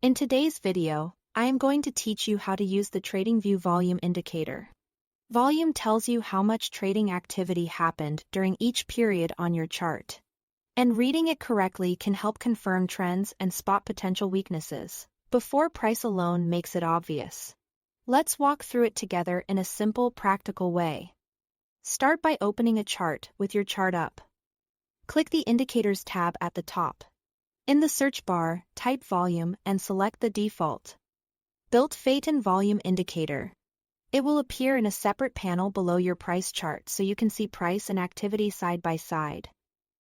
In today's video, I am going to teach you how to use the Tradingview Volume Indicator. Volume tells you how much trading activity happened during each period on your chart. And reading it correctly can help confirm trends and spot potential weaknesses before price alone makes it obvious. Let's walk through it together in a simple, practical way. Start by opening a chart with your chart up. Click the Indicators tab at the top. In the search bar, type Volume and select the default built Phaeton Volume Indicator. It will appear in a separate panel below your price chart so you can see price and activity side by side.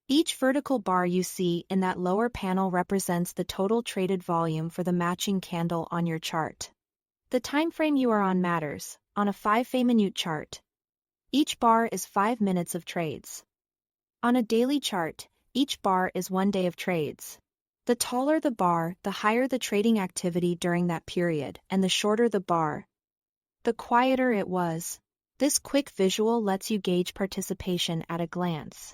Each vertical bar you see in that lower panel represents the total traded volume for the matching candle on your chart. The time frame you are on matters. On a 5-minute chart, each bar is 5 minutes of trades. On a daily chart, each bar is 1 day of trades. The taller the bar, the higher the trading activity during that period, and the shorter the bar, the quieter it was. This quick visual lets you gauge participation at a glance.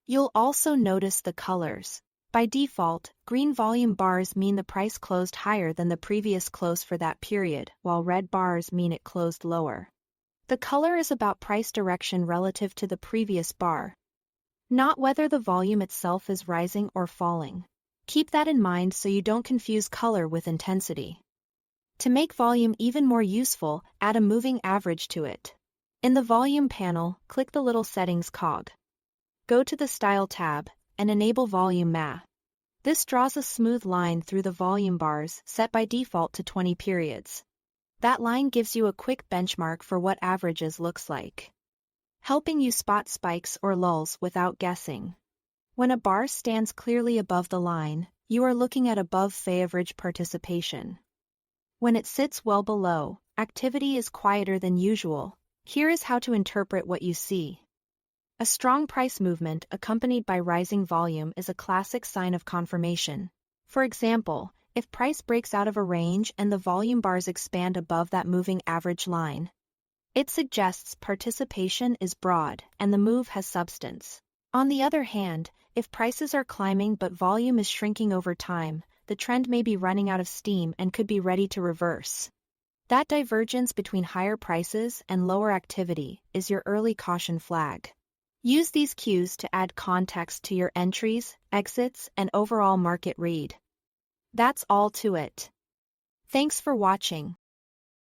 You'll also notice the colors. By default, green volume bars mean the price closed higher than the previous close for that period, while red bars mean it closed lower. The color is about price direction relative to the previous bar, not whether the volume itself is rising or falling. Keep that in mind so you don't confuse color with intensity. To make volume even more useful, add a moving average to it. In the Volume panel, click the little Settings cog. Go to the Style tab and enable Volume MA. This draws a smooth line through the volume bars set by default to 20 periods. That line gives you a quick benchmark for what averages looks like, helping you spot spikes or lulls without guessing. When a bar stands clearly above the line, you are looking at above average participation. When it sits well below, activity is quieter than usual. Here is how to interpret what you see. A strong price movement accompanied by rising volume is a classic sign of confirmation. For example, if price breaks out of a range and the volume bars expand above that moving average line, it suggests participation is broad and the move has substance. On the other hand, if prices are climbing but volume is shrinking over time, the trend may be running out of steam and could be ready to reverse. That divergence between higher prices and lower activity is your early caution flag. Use these cues to add context to your entries, exits, and overall market read. That's all to it. Thanks for watching.